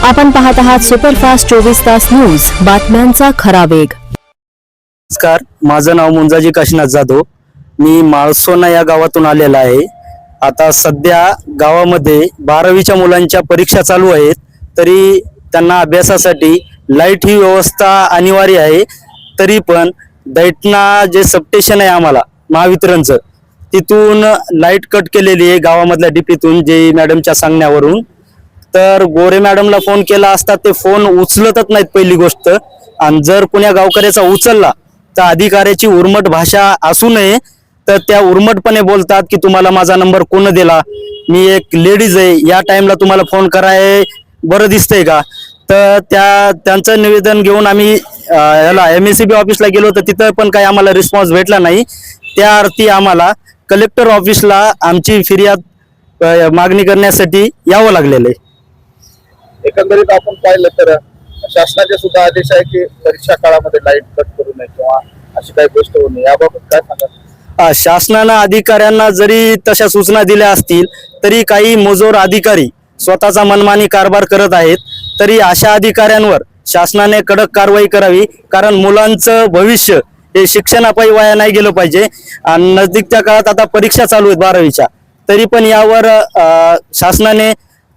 आपण पाहत आहात सुपरफास्ट 24 तास न्यूज, बातम्यांचा खरा वेग। नमस्कार, माझं नाव मुंजाजी काशीनाथ जाधव। मी माळसोना या गावातून आलेला आहे। आता सध्या गावामध्ये 12वीच्या मुलांच्या परीक्षा चालू आहेत, तरी त्यांना अभ्यासासाठी लाईट ही व्यवस्था अनिवार्य आहे। तरी पण दैठणा जे सबस्टेशन आहे आम्हाला महावितरणचं, तिथून लाईट कट केलेली आहे गावामधल्या डीपीतून, जे मॅडमच्या सांगण्यावरून। तर गोरे मॅडमला फोन केला असता ते फोन उचलतच नाहीत पहिली गोष्ट, आणि जर कोण्या गावकऱ्याचा उचलला तर अधिकाऱ्याची उर्मट भाषा असू नये, तर त्या उर्मटपणे बोलतात की तुम्हाला माझा नंबर कोण दिला, मी एक लेडीज आहे, या टाइमला तुम्हाला फोन कराय बरं दिसतंय का। तर त्यांचं निवेदन घेऊन आम्ही याला MSCB ऑफिसला गेलो, तर तिथं पण काही आम्हाला रिस्पॉन्स भेटला नाही। त्या अर्थी आम्हाला कलेक्टर ऑफिसला आमची फिर्याद मागणी करण्यासाठी यावं लागलेलं आहे। एकंदरीत आपण पाहिलं तर शासनाचे सुद्धा आदेश आहे की परीक्षा काळामध्ये लाईट कट करू नये किंवा अशी काही गोष्ट होऊ नये, याबाबत काय सांगाल? शासनानं अधिकाऱ्यांना जरी तशा सूचना दिल्या असतील, तरी काही मुजोर अधिकारी स्वतःचा मनमानी कारभार करत आहेत। तरी अशा अधिकाऱ्यांवर शासनाने कडक कारवाई करावी, कारण मुलांचं भविष्य हे शिक्षणापायी वाया नाही गेलं पाहिजे। आणि नजदीकच्या काळात आता परीक्षा चालू आहेत 12वीच्या, तरी पण यावर शासनाने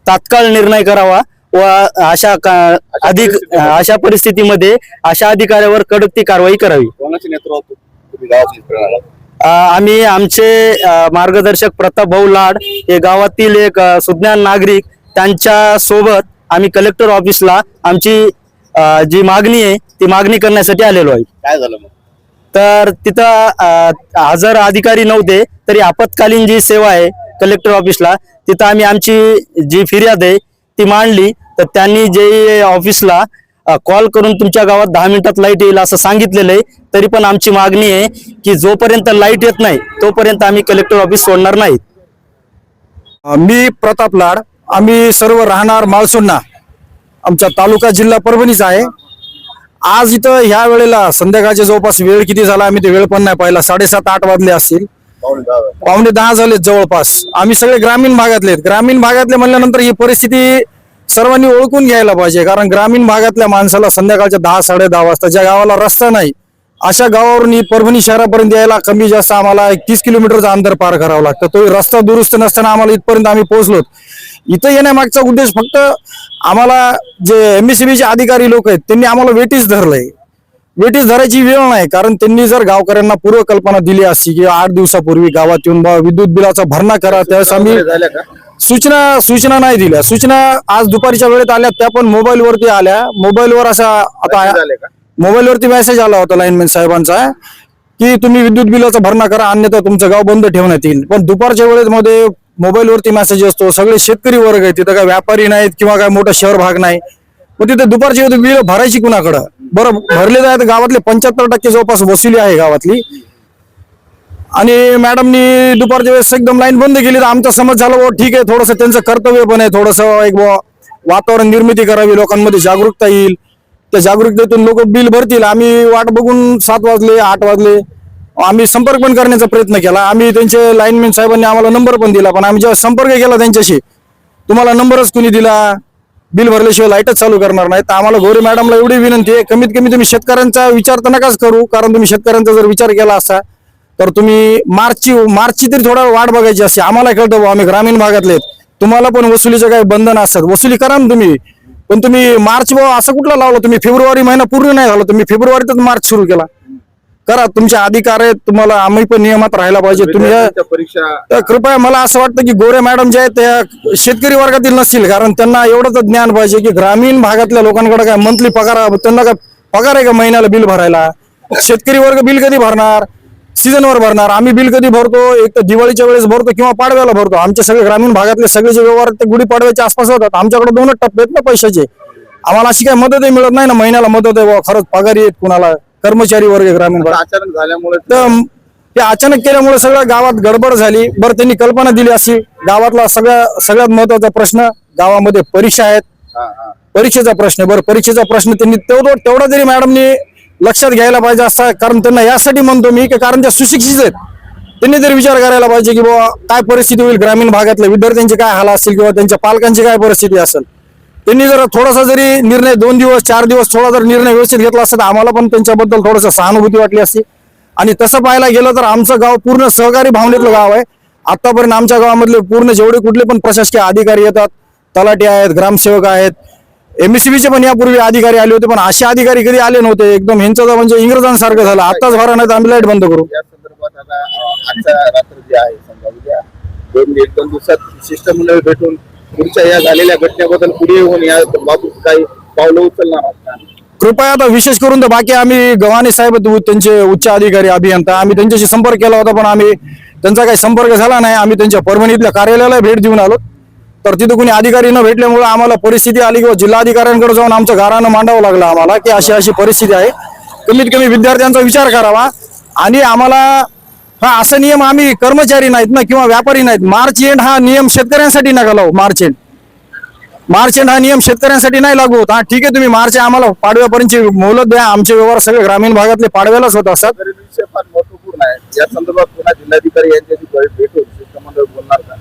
तात्काळ निर्णय करावा व अशा परिस्थितीमध्ये अशा अधिकाऱ्यावर कडक ती कारवाई करावी। कोणाचे नेतृत्व तुम्ही गावात? आम्ही आमचे मार्गदर्शक प्रताप भाऊ लाड हे गावातील एक सुज्ञान नागरिक, त्यांच्या सोबत आम्ही कलेक्टर ऑफिसला आमची जी मागणी आहे ती मागणी करण्यासाठी आलेलो आहे। काय झालं मग? तर तिथं हजर अधिकारी नव्हते, तरी आपत्कालीन जी सेवा आहे कलेक्टर ऑफिसला, तिथं आम्ही आमची जी फिर्याद आहे ती मांडली। तर त्यांनी जे ऑफिसला कॉल करून तुमच्या गावात 10 मिनिटात लाईट येईल असं सांगितलेलं आहे। तरी पण आमची मागणी आहे की जोपर्यंत लाईट येत नाही तोपर्यंत आम्ही कलेक्टर ऑफिस सोडणार नाही। मी प्रताप लाड, आम्ही सर्व राहणार माळसोना, आमचा तालुका जिल्हा परभणीचा आहे। आज इथं ह्या वेळेला संध्याकाळच्या जवळपास वेळ किती झाला आम्ही ते वेळ पण नाही पाहिला, 7:30-8 वाजले असतील, 9:45 झाले जवळपास। आम्ही सगळे ग्रामीण भागातले म्हणल्यानंतर ही परिस्थिती सर्वांनी ओळखून घ्यायला पाहिजे, कारण ग्रामीण भागातल्या माणसाला संध्याकाळच्या 10-10:30 वाजता ज्या गावाला रस्ता नाही, अशा गावावरून परभणी शहरापर्यंत यायला कमी जास्त आम्हाला 30 किलोमीटरचं अंतर पार करावं लागतं। तो रस्ता दुरुस्त नसताना आम्हाला इथपर्यंत आम्ही पोहोचलो। इथं येण्यामागचा उद्देश फक्त आम्हाला जे MSCBचे अधिकारी लोक आहेत त्यांनी आम्हाला वेटीस धरलंय। वेटीस धरायची वेळ नाही, कारण त्यांनी जर गावकऱ्यांना पूर्वकल्पना दिली असती की 8 दिवसापूर्वी गावात येऊन विद्युत बिलाचा भरणा करा, त्यावेळेस आम्ही सूचना नाही दिल्या। सूचना आज दुपारच्या वेळेत आल्या, त्या पण मोबाईल वरती आल्या। मोबाईलवर असा आता मोबाईल वरती मेसेज आला होता लाईनमॅन साहेबांचा की तुम्ही विद्युत बिलाचा भरणा करा, अन्यथा तुमचं गाव बंद ठेवण्यात येईल। पण दुपारच्या वेळेमध्ये मोबाईल वरती मेसेज असतो, सगळे शेतकरी वर्ग आहे तिथं, काय व्यापारी नाहीत किंवा काय मोठा शहर भाग नाही। मग तिथे दुपारची बिल भरायची कुणाकडं? बरं, भरले जात गावातले 75% जवळपास वसुली आहे गावातली। आणि मॅडमनी दुपारच्या वेळेस एकदम लाईन बंद केली। तर आमचा समज झाला बाबा ठीक आहे, थोडंसं त्यांचं कर्तव्य पण आहे, थोडंसं एक वातावरण निर्मिती करावी, लोकांमध्ये जागरूकता येईल, त्या जागरूकतेतून लोक बिल भरतील। आम्ही वाट बघून 7 वाजले 8 वाजले आम्ही संपर्क पण करण्याचा प्रयत्न केला। आम्ही त्यांचे लाईनमॅन साहेबांनी आम्हाला नंबर पण दिला, पण आम्ही जेव्हा संपर्क केला त्यांच्याशी, तुम्हाला नंबरच कुणी दिला, बिल भरल्याशिवाय लाईटच चालू करणार नाही। तर आम्हाला गोरे मॅडमला एवढी विनंती आहे, कमीत कमी तुम्ही शेतकऱ्यांचा विचार तर नकाच करू, कारण तुम्ही शेतकऱ्यांचा जर विचार केला असता तर तुम्ही मार्चची तरी थोडा वाट बघायची असते। आम्हाला कळतं आम्ही ग्रामीण भागातले, तुम्हाला पण वसुलीचे काही बंधन असतात, वसुली करा ना तुम्ही, पण तुम्ही मार्च असं कुठला लावलं? तुम्ही फेब्रुवारी महिना पूर्ण नाही झाला, तुम्ही फेब्रुवारीतच मार्च सुरू केला। करा, तुमचे अधिकार आहेत, तुम्हाला आम्ही पण नियमात राहायला पाहिजे। तुम्ही कृपया, मला असं वाटतं की गोरे मॅडम जे आहेत त्या शेतकरी वर्गातील नसतील, कारण त्यांना एवढंच ज्ञान पाहिजे की ग्रामीण भागातल्या लोकांकडे काय मंथली पगार, त्यांना काय पगार आहे का महिन्याला बिल भरायला? शेतकरी वर्ग बिल कधी भरणार? सीझनवर भरणार। आम्ही बिल कधी भरतो? एक तर दिवाळीच्या वेळेस भरतो किंवा पाडव्याला भरतो। आमचे सगळे ग्रामीण भागातले सगळे जे व्यवहार ते गुढी पाडव्याच्या आसपास होतात। आमच्याकडे 2 टप्पे आहेत ना पैशाचे, आम्हाला अशी काही मदतही मिळत नाही ना, महिन्याला मदत आहे खरंच पगारी आहेत कुणाला, कर्मचारी वर्ग ग्रामीण भाग अचानक झाल्यामुळे, तर ते अचानक केल्यामुळे सगळं गावात गडबड झाली। बरं, त्यांनी कल्पना दिली अशी, गावातला सगळ्यात महत्वाचा प्रश्न गावामध्ये परीक्षा आहेत, परीक्षेचा प्रश्न। बरं, परीक्षेचा प्रश्न त्यांनी तेवढा जरी मॅडमनी लक्षात घ्यायला पाहिजे असता, कारण त्यांना यासाठी म्हणतो मी की कारण त्या सुशिक्षित आहेत, त्यांनी तरी विचार करायला पाहिजे की बाबा काय परिस्थिती होईल ग्रामीण भागातल्या विद्यार्थ्यांची, काय हाल असेल किंवा त्यांच्या पालकांची काय परिस्थिती असेल। त्यांनी जर थोडासा जरी निर्णय 2 दिवस 4 दिवस थोडा जर निर्णय व्यवस्थित घेतला असता तर आम्हाला पण त्यांच्याबद्दल थोडंसं सहानुभूती वाटली असती. आणि तसं पाहायला गेलं तर आमचं गाव पूर्ण सहकारी भावनेतलं गाव आहे. आतापर्यंत आमच्या गावामधले पूर्ण जेवढे कुठले पण प्रशासकीय अधिकारी येतात, तलाठी आहेत, ग्रामसेवक आहेत, MSCBचे पण यापूर्वी अधिकारी आले होते, पण असे अधिकारी कधी आले नव्हते. एकदम ह्यांचं तर म्हणजे इंग्रजांसारखं झालं. आताच भरा नाही तर आम्ही लाईट बंद करू. या संदर्भात आता आजच्या रात्र जी आहे समजा उद्या 1-2 दिवसात शिष्टमंडळ भेटून पुढच्या या झालेल्या घटनेबद्दल पुढे येऊन या बाबतीत काही पावलं उचलणार आहात का? कृपया आता विशेष करून तर बाकी आम्ही गव्हाणे साहेब त्यांचे उच्च अधिकारी अभियंता आम्ही त्यांच्याशी संपर्क केला होता, पण आम्ही त्यांचा काही संपर्क झाला नाही. आम्ही त्यांच्या परभणीतल्या कार्यालयाला भेट देऊन आलो, तर तिथे कोणी अधिकारी न भेटल्यामुळे आम्हाला परिस्थिती आली किंवा जिल्हाधिकाऱ्यांकडे जाऊन आमचं गारानं मांडावं लागलं आम्हाला की अशी अशी परिस्थिती आहे. कमीत कमी विद्यार्थ्यांचा विचार करावा. आणि आम्हाला हा असा नियम, आम्ही कर्मचारी नाहीत ना किंवा व्यापारी नाहीत. मार्च एंड हा नियम शेतकऱ्यांसाठी नका लावू. मार्च एंड हा नियम शेतकऱ्यांसाठी नाही लागू होत. हा ठीक आहे, तुम्ही मार्च आम्हाला पाडव्यापर्यंतची मोहलत द्या. आमचे व्यवहार सगळे ग्रामीण भागातले पाडव्यालाच होत असतात. तरी विषय फार महत्वपूर्ण आहे. या संदर्भात पुन्हा जिल्हाधिकारी यांच्याशी भेटून शिष्टमंडळ बोलणार का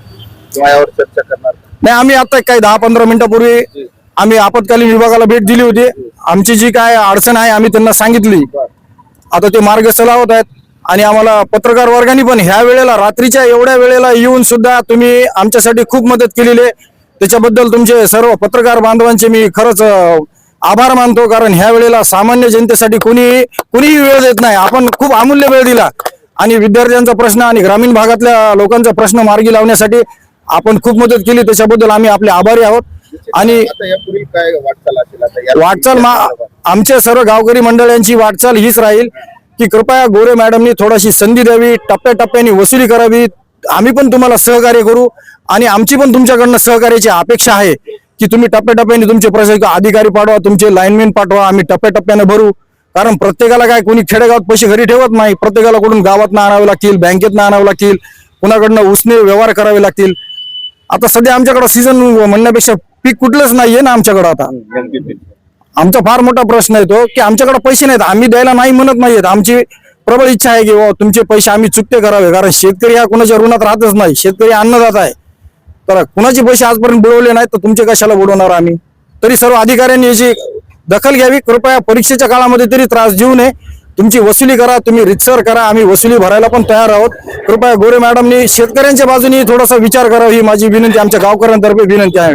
किंवा यावर चर्चा करणार का? नाही, आम्ही आता काही 10-15 मिनिटापूर्वी आम्ही आपत्कालीन विभागाला भेट दिली होती. आमची जी काय अडचण आहे आम्ही त्यांना सांगितली. आता ते मार्ग लावत आहेत. आणि आम्हाला पत्रकार वर्गाने पण ह्या वेळेला रात्रीच्या एवढ्या वेळेला येऊन सुद्धा तुम्ही आमच्यासाठी खूप मदत केलेली आहे. त्याच्याबद्दल तुमचे सर्व पत्रकार बांधवांचे मी खरंच आभार मानतो. कारण ह्या वेळेला सामान्य जनतेसाठी कुणीही वेळ देत नाही. आपण खूप अमूल्य वेळ दिला आणि विद्यार्थ्यांचा प्रश्न आणि ग्रामीण भागातल्या लोकांचा प्रश्न मार्गी लावण्यासाठी आपण खूप मदत केली. त्याच्याबद्दल आम्ही आपले आभारी आहोत. आणि आता यापुढील काय वाटचाल असेल आता या वाटचाल आमच्या सर्व गावकरी मंडळांची वाटचाल हीच राहील की कृपया गोरे मॅडमनी थोडीशी संधी द्यावी, टप्प्याटप्प्याने वसुली करावी. आम्ही पण तुम्हाला सहकार्य करू आणि आमची पण तुमच्याकडनं सहकार्याची अपेक्षा आहे की तुम्ही टप्प्याटप्प्याने तुमचे प्रशासकीय अधिकारी पाठवा, तुमचे लाईनमॅन पाठवा. आम्ही टप्प्याटप्प्याने भरू. कारण प्रत्येकाला काय कोणी खेडेगावात पैसे घरी ठेवत नाही. प्रत्येकाला कुठून गावातनं आणावे लागतील, बँकेतनं आणावं लागतील, कुणाकडनं उसने व्यवहार करावे लागतील. आता सध्या आमच्याकडे सीझन म्हणण्यापेक्षा पीक कुठलंच नाहीये ना आमच्याकडे. आता आमचा फार मोठा प्रश्न येतो की आमच्याकडे पैसे नाहीत. आम्ही द्यायला नाही म्हणत नाहीयेत. आमची प्रबळ इच्छा आहे की तुमचे पैसे आम्ही चुकते करावे. कारण शेतकरी हा कुणाच्या ऋणात राहतच नाही. शेतकरी अन्नदाता आहे. तर कुणाचे पैसे आजपर्यंत बुडवले नाहीत तर तुमचे कशाला बुडवणार आम्ही. तरी सर्व अधिकाऱ्यांनी याची दखल घ्यावी. कृपया परीक्षेच्या काळामध्ये तरी त्रास देऊ नये. तुमची वसुली करा, तुम्ही रितसर करा. आम्ही वसुली भरायला पण तयार आहोत. कृपया गोरे मॅडमनी शेतकऱ्यांच्या बाजूने थोडासा विचार करावा ही माझी विनंती, आमच्या गावकऱ्यांतर्फे विनंती आहे.